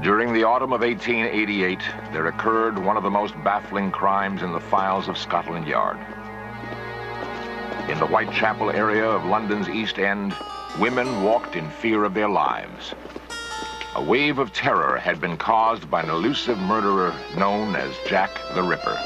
During the autumn of 1888, there occurred one of the most baffling crimes in the files of Scotland Yard. In the Whitechapel area of London's East End, women walked in fear of their lives. A wave of terror had been caused by an elusive murderer known as Jack the Ripper.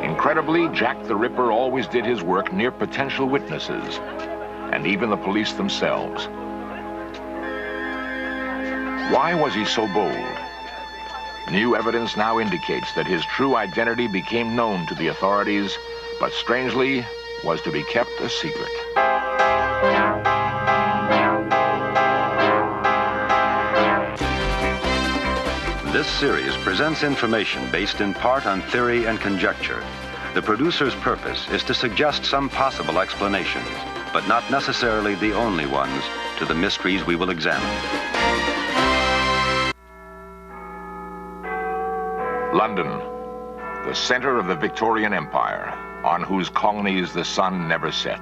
Incredibly, Jack the Ripper always did his work near potential witnesses, and even the police themselves. Why was he so bold? New evidence now indicates that his true identity became known to the authorities, but strangely, was to be kept a secret. This series presents information based in part on theory and conjecture. The producer's purpose is to suggest some possible explanations, but not necessarily the only ones, to the mysteries we will examine. London, the center of the Victorian Empire, on whose colonies the sun never set.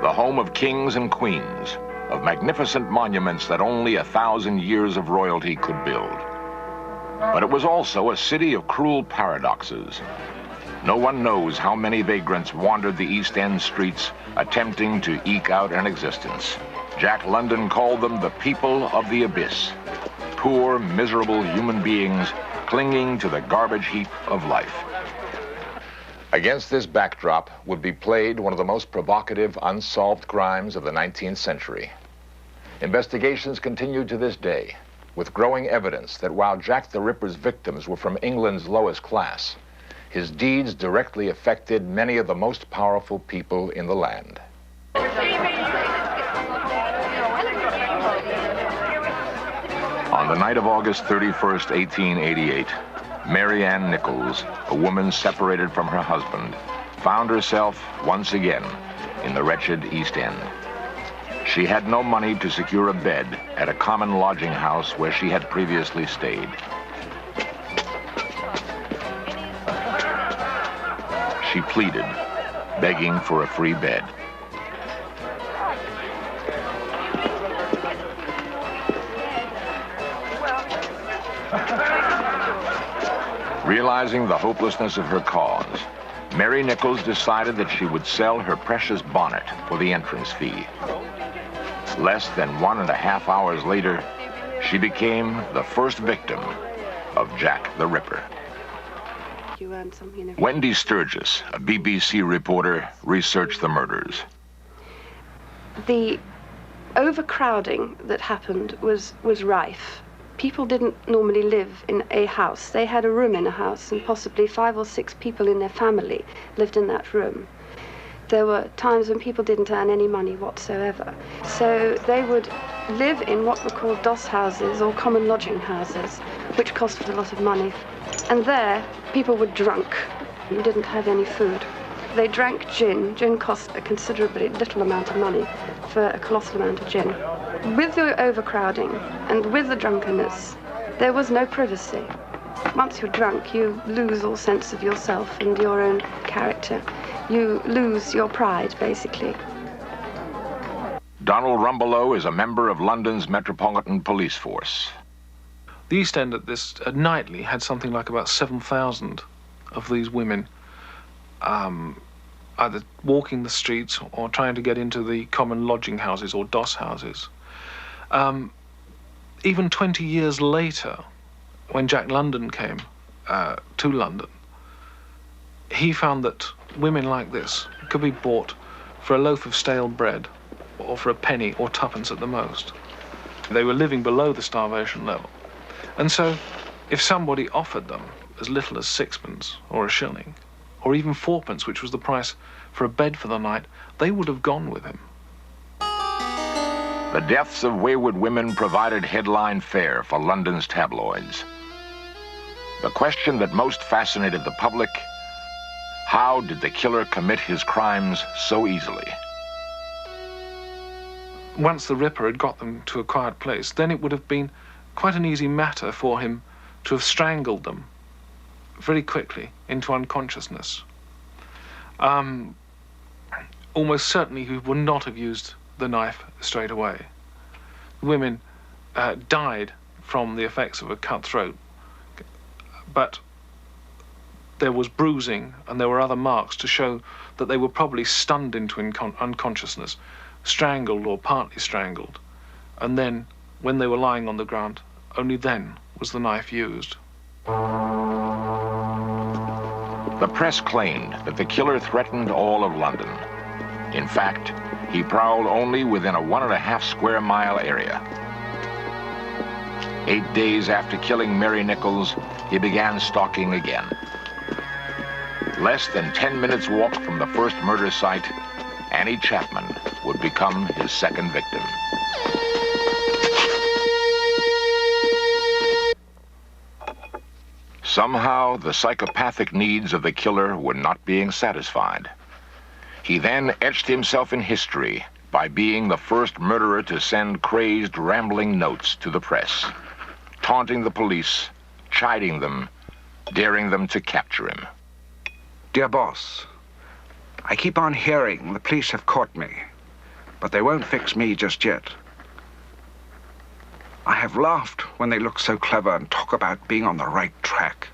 The home of kings and queens, of magnificent monuments that only 1,000 years of royalty could build. But it was also a city of cruel paradoxes. No one knows how many vagrants wandered the East End streets attempting to eke out an existence. Jack London called them the people of the abyss, poor, miserable human beings clinging to the garbage heap of life. Against this backdrop would be played one of the most provocative unsolved crimes of the 19th century. Investigations continue to this day, with growing evidence that while Jack the Ripper's victims were from England's lowest class, his deeds directly affected many of the most powerful people in the land. On the night of August 31st, 1888, Mary Ann Nichols, a woman separated from her husband, found herself once again in the wretched East End. She had no money to secure a bed at a common lodging house where she had previously stayed. She pleaded, begging for a free bed. Realizing the hopelessness of her cause, Mary Nichols decided that she would sell her precious bonnet for the entrance fee. Less than 1.5 hours later, she became the first victim of Jack the Ripper. Wendy Sturgis, a BBC reporter, researched the murders. The overcrowding that happened was rife. People didn't normally live in a house. They had a room in a house, and possibly 5 or 6 people in their family lived in that room. There were times when people didn't earn any money whatsoever. So they would live in what were called doss houses or common lodging houses, which costed a lot of money. And there, people were drunk and didn't have any food. They drank gin. Gin cost a considerably little amount of money for a colossal amount of gin. With the overcrowding and with the drunkenness, there was no privacy. Once you're drunk, you lose all sense of yourself and your own character. You lose your pride, basically. Donald Rumbelow is a member of London's Metropolitan Police Force. The East End at nightly had something like about 7,000 of these women either walking the streets or trying to get into the common lodging houses or doss houses. Even 20 years later, when Jack London came to London, he found that women like this could be bought for a loaf of stale bread or for a penny or 2pence at the most. They were living below the starvation level. And so if somebody offered them as little as sixpence or a shilling, or even fourpence, which was the price for a bed for the night, they would have gone with him. The deaths of wayward women provided headline fare for London's tabloids. The question that most fascinated the public: how did the killer commit his crimes so easily? Once the Ripper had got them to a quiet place, then it would have been quite an easy matter for him to have strangled them very quickly into unconsciousness. Almost certainly he would not have used the knife straight away. The women died from the effects of a cut throat, but there was bruising and there were other marks to show that they were probably stunned into unconsciousness, strangled or partly strangled, and then, when they were lying on the ground, only then was the knife used. The press claimed that the killer threatened all of London. In fact, he prowled only within a 1.5 square mile area. 8 days after killing Mary Nichols, he began stalking again. Less than 10 minutes walk from the first murder site, Annie Chapman would become his second victim. Somehow, the psychopathic needs of the killer were not being satisfied. He then etched himself in history by being the first murderer to send crazed, rambling notes to the press, taunting the police, chiding them, daring them to capture him. Dear boss, I keep on hearing the police have caught me, but they won't fix me just yet. I have laughed when they look so clever and talk about being on the right track.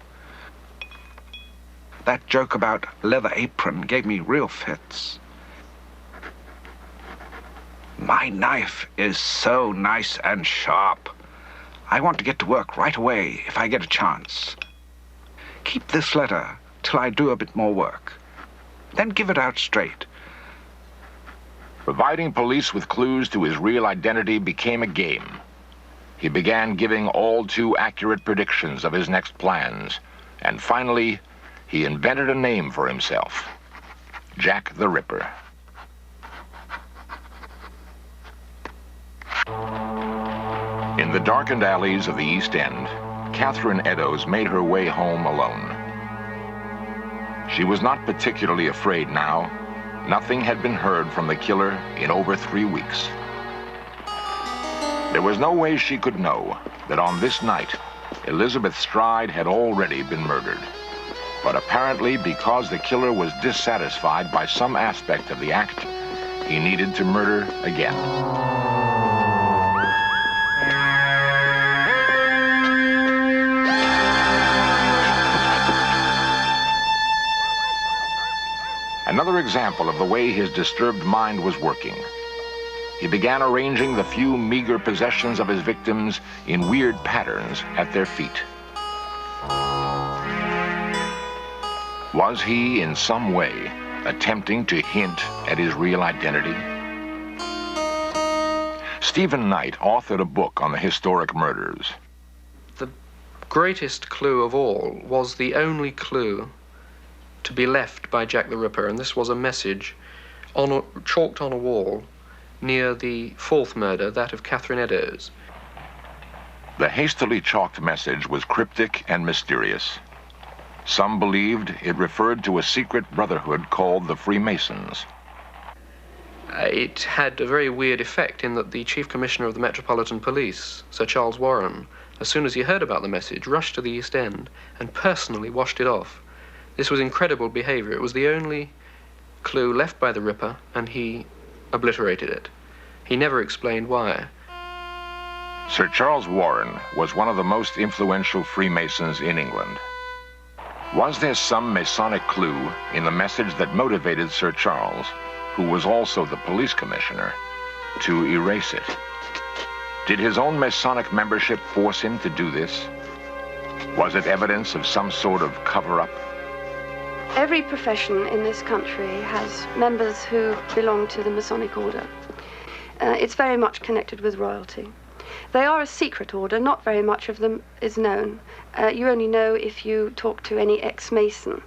That joke about leather apron gave me real fits. My knife is so nice and sharp. I want to get to work right away if I get a chance. Keep this letter till I do a bit more work. Then give it out straight. Providing police with clues to his real identity became a game. He began giving all too accurate predictions of his next plans, and finally, he invented a name for himself: Jack the Ripper. In the darkened alleys of the East End, Catherine Eddowes made her way home alone. She was not particularly afraid now. Nothing had been heard from the killer in over 3 weeks. There was no way she could know that on this night, Elizabeth Stride had already been murdered. But apparently, because the killer was dissatisfied by some aspect of the act, he needed to murder again. Another example of the way his disturbed mind was working. He began arranging the few meager possessions of his victims in weird patterns at their feet. Was he, in some way, attempting to hint at his real identity? Stephen Knight authored a book on the historic murders. The greatest clue of all was the only clue to be left by Jack the Ripper, and this was a message chalked on a wall near the fourth murder, that of Catherine Eddowes. The hastily chalked message was cryptic and mysterious. Some believed it referred to a secret brotherhood called the Freemasons. It had a very weird effect in that the Chief Commissioner of the Metropolitan Police, Sir Charles Warren, as soon as he heard about the message, rushed to the East End and personally washed it off. This was incredible behavior. It was the only clue left by the Ripper, and he obliterated it. He never explained why. Sir Charles Warren was one of the most influential Freemasons in England. Was there some Masonic clue in the message that motivated Sir Charles, who was also the police commissioner, to erase it? Did his own Masonic membership force him to do this? Was it evidence of some sort of cover-up? Every profession in this country has members who belong to the Masonic order. It's very much connected with royalty. They are a secret order. Not very much of them is known. You only know if you talk to any ex-Mason.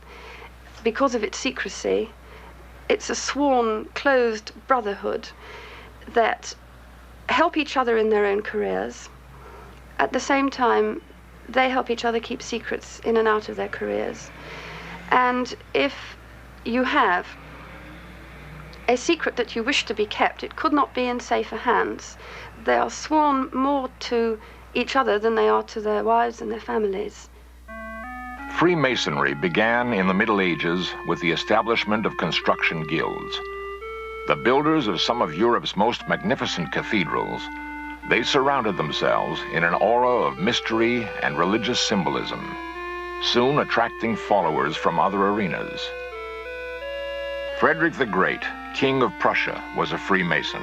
Because of its secrecy, it's a sworn, closed brotherhood that help each other in their own careers. At the same time, they help each other keep secrets in and out of their careers. And if you have a secret that you wish to be kept, it could not be in safer hands. They are sworn more to each other than they are to their wives and their families. Freemasonry began in the Middle Ages with the establishment of construction guilds. The builders of some of Europe's most magnificent cathedrals, they surrounded themselves in an aura of mystery and religious symbolism, soon attracting followers from other arenas. Frederick the Great, King of Prussia, was a Freemason.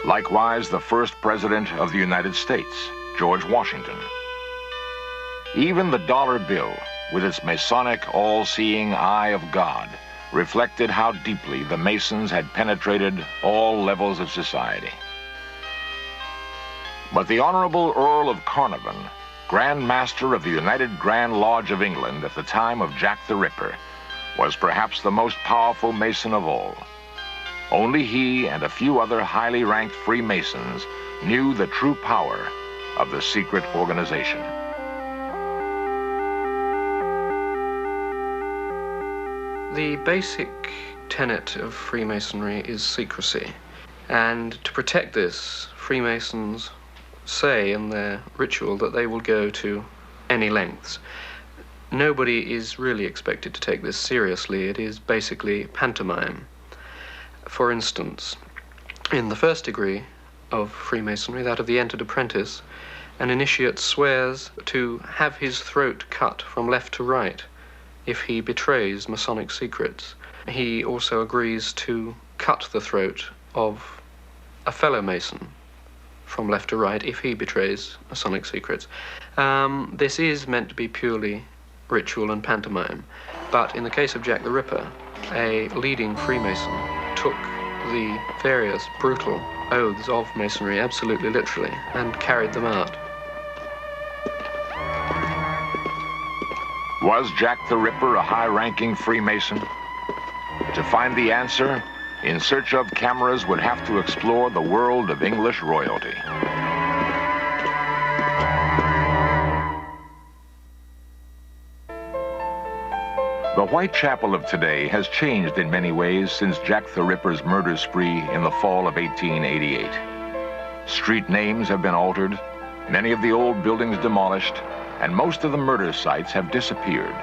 Likewise, the first President of the United States, George Washington. Even the dollar bill, with its Masonic all-seeing eye of God, reflected how deeply the Masons had penetrated all levels of society. But the Honorable Earl of Carnarvon, Grand Master of the United Grand Lodge of England at the time of Jack the Ripper, was perhaps the most powerful Mason of all. Only he and a few other highly ranked Freemasons knew the true power of the secret organization. The basic tenet of Freemasonry is secrecy, and to protect this, Freemasons say in their ritual that they will go to any lengths. Nobody is really expected to take this seriously. It is basically pantomime. For instance, in the first degree of Freemasonry, that of the entered apprentice, an initiate swears to have his throat cut from left to right if he betrays Masonic secrets. He also agrees to cut the throat of a fellow Mason from left to right if he betrays Masonic secrets. This is meant to be purely ritual and pantomime, but in the case of Jack the Ripper, a leading Freemason took the various brutal oaths of Masonry absolutely literally and carried them out. Was Jack the Ripper a high-ranking Freemason? To find the answer, In Search Of cameras would have to explore the world of English royalty. The Whitechapel of today has changed in many ways since Jack the Ripper's murder spree in the fall of 1888. Street names have been altered, many of the old buildings demolished, and most of the murder sites have disappeared.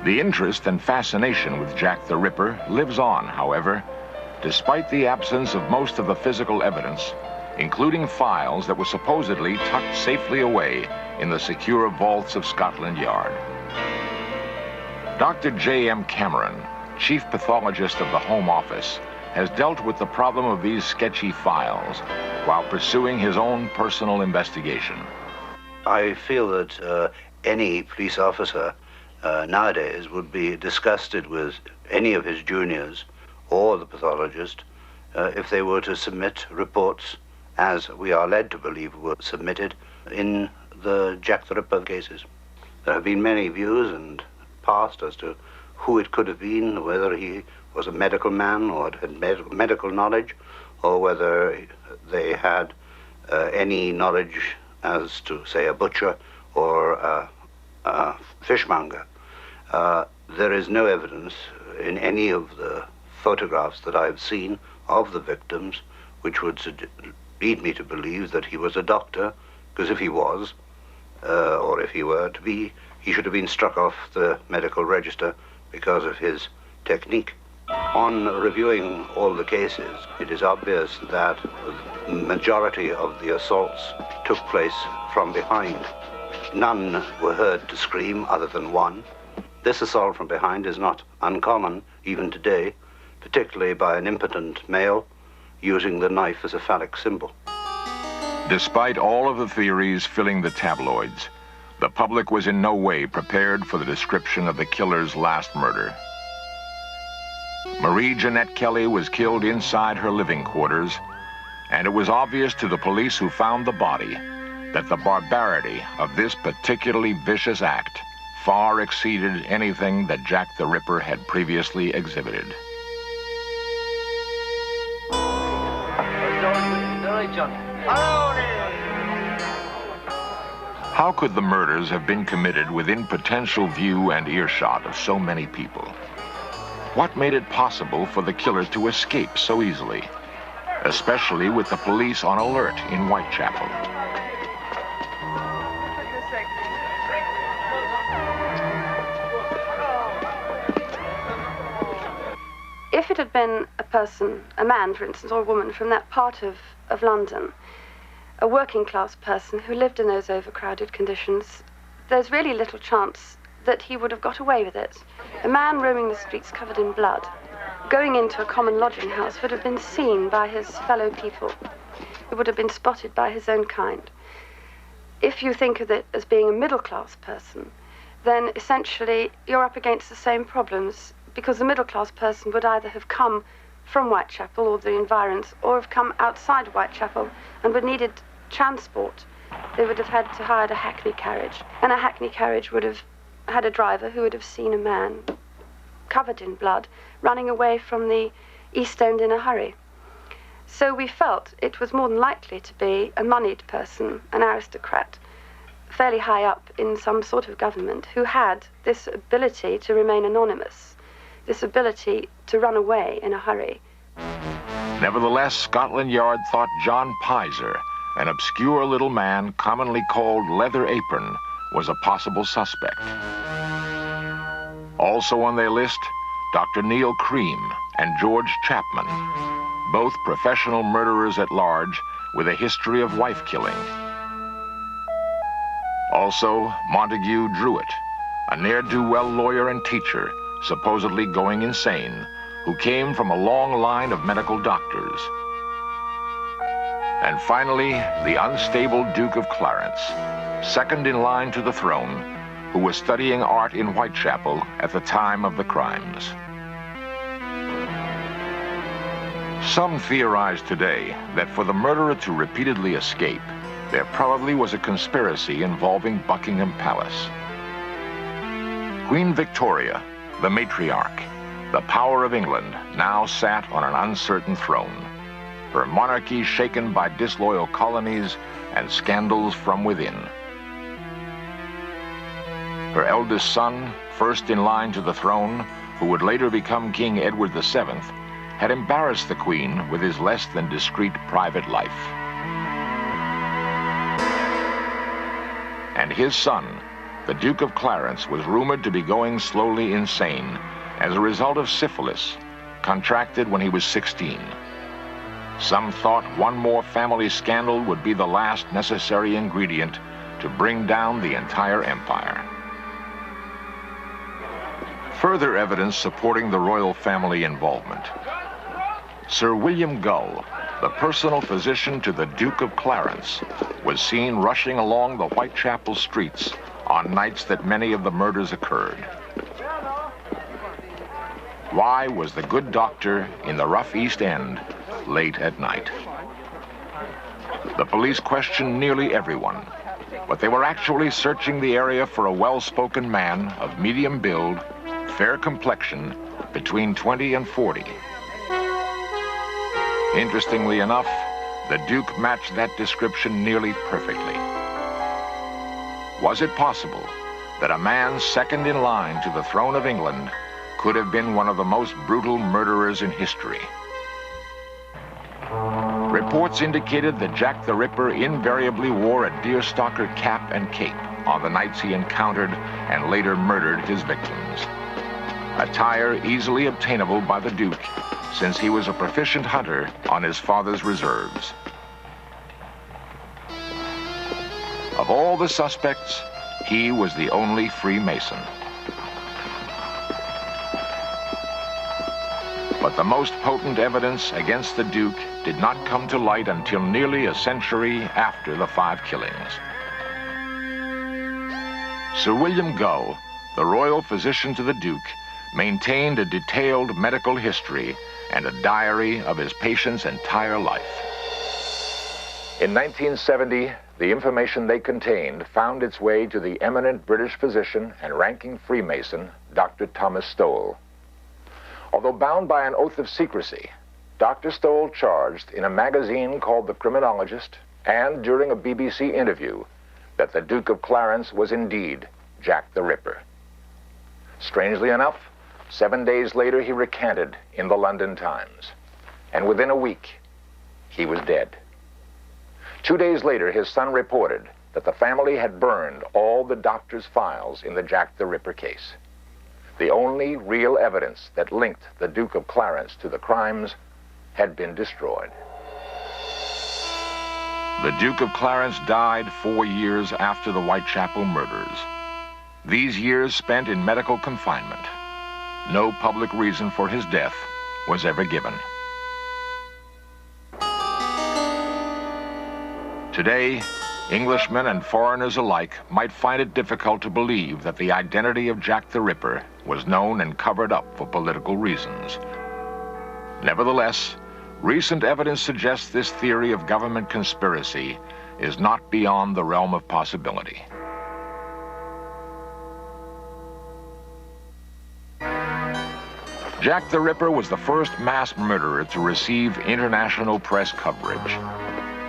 The interest and fascination with Jack the Ripper lives on, however, despite the absence of most of the physical evidence, including files that were supposedly tucked safely away in the secure vaults of Scotland Yard. Dr. J.M. Cameron, chief pathologist of the Home Office, has dealt with the problem of these sketchy files while pursuing his own personal investigation. I feel that any police officer nowadays would be disgusted with any of his juniors or the pathologist if they were to submit reports, as we are led to believe were submitted in the Jack the Ripper cases. There have been many views and passed as to who it could have been, whether he was a medical man or had medical knowledge, or whether they had any knowledge as to, say, a butcher or a fishmonger. There is no evidence in any of the photographs that I've seen of the victims which would lead me to believe that he was a doctor, because if he was, or if he were to be, he should have been struck off the medical register because of his technique. On reviewing all the cases, it is obvious that the majority of the assaults took place from behind. None were heard to scream other than one. This assault from behind is not uncommon even today, particularly by an impotent male using the knife as a phallic symbol. Despite all of the theories filling the tabloids, The public was in no way prepared for the description of the killer's last murder. Marie Jeanette Kelly was killed inside her living quarters, and it was obvious to the police who found the body that the barbarity of this particularly vicious act far exceeded anything that Jack the Ripper had previously exhibited. How could the murders have been committed within potential view and earshot of so many people? What made it possible for the killer to escape so easily, especially with the police on alert in Whitechapel? If it had been a person, a man, for instance, or a woman from that part of London, a working class person who lived in those overcrowded conditions, there's really little chance that he would have got away with it. A man roaming the streets covered in blood, going into a common lodging house, would have been seen by his fellow people. It would have been spotted by his own kind. If you think of it as being a middle class person, then essentially you're up against the same problems, because the middle class person would either have come from Whitechapel or the environs, or have come outside Whitechapel and would needed transport. They would have had to hire a hackney carriage, and a hackney carriage would have had a driver who would have seen a man covered in blood running away from the East End in a hurry. So we felt it was more than likely to be a moneyed person, an aristocrat, fairly high up in some sort of government, who had this ability to remain anonymous, this ability to run away in a hurry. Nevertheless, Scotland Yard thought John Pizer, an obscure little man commonly called Leather Apron, was a possible suspect. Also on their list, Dr. Neil Cream and George Chapman, both professional murderers at large with a history of wife killing. Also, Montague Druitt, a ne'er-do-well lawyer and teacher, supposedly going insane, who came from a long line of medical doctors. And finally, the unstable Duke of Clarence, second in line to the throne, who was studying art in Whitechapel at the time of the crimes. Some theorize today that for the murderer to repeatedly escape, there probably was a conspiracy involving Buckingham Palace. Queen Victoria, the matriarch, the power of England, now sat on an uncertain throne, her monarchy shaken by disloyal colonies and scandals from within. Her eldest son, first in line to the throne, who would later become King Edward VII, had embarrassed the Queen with his less than discreet private life. And his son, the Duke of Clarence, was rumored to be going slowly insane as a result of syphilis, contracted when he was 16. Some thought one more family scandal would be the last necessary ingredient to bring down the entire empire. Further evidence supporting the royal family involvement. Sir William Gull, the personal physician to the Duke of Clarence, was seen rushing along the Whitechapel streets on nights that many of the murders occurred. Why was the good doctor in the rough East End late at night? The police questioned nearly everyone, but they were actually searching the area for a well-spoken man of medium build, fair complexion, between 20 and 40. Interestingly enough, the Duke matched that description nearly perfectly. Was it possible that a man second in line to the throne of England could have been one of the most brutal murderers in history? Reports indicated that Jack the Ripper invariably wore a deerstalker cap and cape on the nights he encountered and later murdered his victims. Attire easily obtainable by the Duke, since he was a proficient hunter on his father's reserves. Of all the suspects, he was the only Freemason. But the most potent evidence against the Duke did not come to light until nearly a century after the 5 killings. Sir William Gull, the royal physician to the Duke, maintained a detailed medical history and a diary of his patient's entire life. In 1970, the information they contained found its way to the eminent British physician and ranking Freemason, Dr. Thomas Stowell. Although bound by an oath of secrecy, Dr. Stowell charged in a magazine called The Criminologist and during a BBC interview that the Duke of Clarence was indeed Jack the Ripper. Strangely enough, 7 days later he recanted in the London Times, and within a week, he was dead. 2 days later, his son reported that the family had burned all the doctor's files in the Jack the Ripper case. The only real evidence that linked the Duke of Clarence to the crimes had been destroyed. The Duke of Clarence died 4 years after the Whitechapel murders. These years spent in medical confinement. No public reason for his death was ever given. Today, Englishmen and foreigners alike might find it difficult to believe that the identity of Jack the Ripper was known and covered up for political reasons. Nevertheless, recent evidence suggests this theory of government conspiracy is not beyond the realm of possibility. Jack the Ripper was the first mass murderer to receive international press coverage.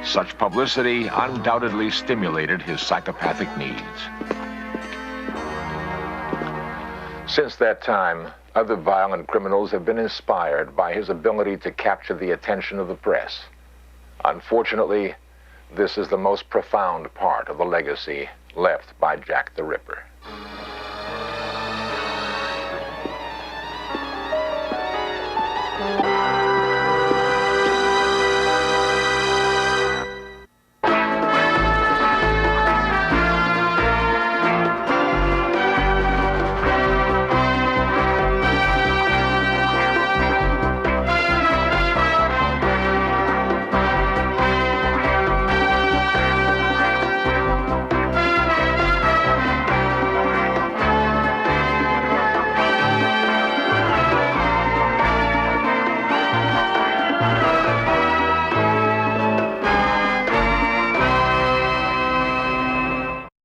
Such publicity undoubtedly stimulated his psychopathic needs. Since that time, other violent criminals have been inspired by his ability to capture the attention of the press. Unfortunately, this is the most profound part of the legacy left by Jack the Ripper.